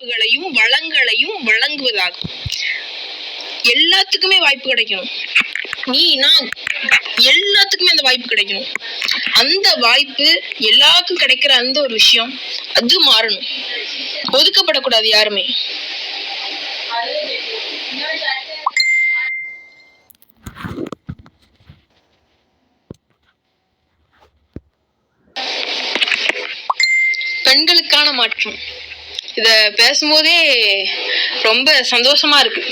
வளங்களையும் வழங்குவதாகும். எல்லாத்துக்குமே வாய்ப்பு கிடைக்கணும். நீ நான் எல்லாத்துக்குமே அந்த வாய்ப்பு கிடைக்கணும். அந்த வாய்ப்பு எல்லாருக்கும் கிடைக்கிற அந்த ஒரு விஷயம் அது மாறணும். ஒதுக்கப்படக்கூடாது யாருமே. பெண்களுக்கான மாற்றம் இத பேசும்போதே ரொம்ப சந்தோஷமா இருக்கு.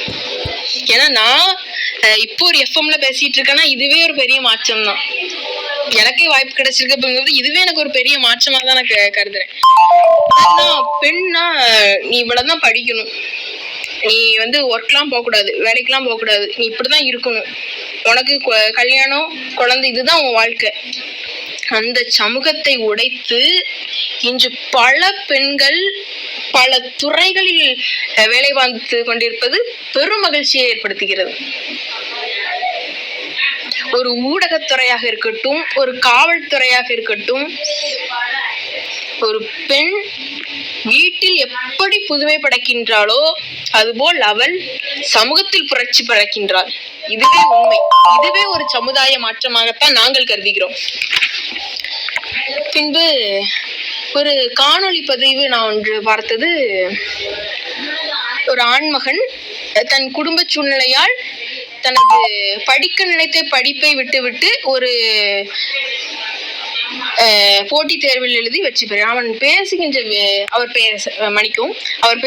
ஏன்னா நான் இப்போ ஒரு எஃப்எம்ல பேசிட்டு இருக்கேன்னா இதுவே ஒரு பெரிய மாற்றம் தான். எனக்கே வாய்ப்பு கிடைச்சிருக்கு அப்படிங்கிறது இதுவே எனக்கு ஒரு பெரிய மாற்றமா தான் நான் கருதுறேன். பெண்ணா நீ இவ்வளவுதான் படிக்கணும், நீ ஒர்க்லாம் போக கூடாது, வேலைக்கெல்லாம் போக கூடாது, நீ இப்படிதான் இருக்கணும், உனக்கு கல்யாணம் குழந்தை இதுதான் உன் வாழ்க்கை. அந்த சமூகத்தை உடைத்து இன்று பல பெண்கள் பல துறைகளில் வேலை பார்த்து கொண்டிருப்பது பெரும் மகிழ்ச்சியை ஏற்படுத்துகிறது. ஒரு ஊடகத்துறையாக இருக்கட்டும், ஒரு காவல்துறையாக இருக்கட்டும், ஒரு பெண் வீட்டில் எப்படி புதுமை படைக்கின்றாளோ அதுபோல் அவள் சமூகத்தில் புரட்சி படைக்கின்றாள். இதுவே உண்மை. இதுவே ஒரு சமுதாய மாற்றமாகத்தான் நாங்கள் கருதுகிறோம். பின்பு ஒரு காணொளி பதிவு நான் ஒன்று பார்த்தது. ஒரு ஆண்மகன் தன் குடும்ப சூழ்நிலையால் தனது படிக்க நினைத்த படிப்பை விட்டுவிட்டு ஒரு போட்டித் தேர்வில் எழுதி வெற்றி பெற அவன் பேசுகின்ற அவர்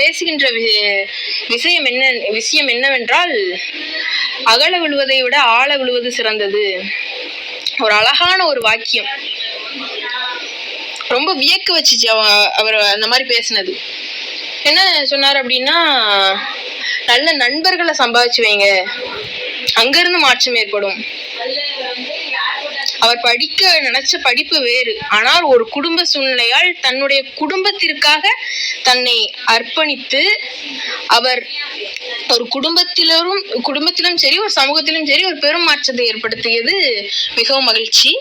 பேசுகின்ற விஷயம் என்னவென்றால், அகல விழுவதை விட ஆழ விழுவது சிறந்தது. ஒரு அழகான ஒரு வாக்கியம், ரொம்ப வியக்க வச்சுச்சு அவர் அந்த மாதிரி பேசினது. என்ன சொன்னார் அப்படின்னா, நல்ல நண்பர்களை சம்பாதிச்சு வைங்க, அங்கிருந்து மாற்றம் ஏற்படும். அவர் படிக்க நினைச்ச படிப்பு வேறு, ஆனால் ஒரு குடும்ப சூழ்நிலையால் தன்னுடைய குடும்பத்திற்காக தன்னை அர்ப்பணித்து அவர் ஒரு குடும்பத்திலும் சரி ஒரு சமூகத்திலும் சரி ஒரு பெரும் மாற்றத்தை ஏற்படுத்தியது மிகவும் மகிழ்ச்சி.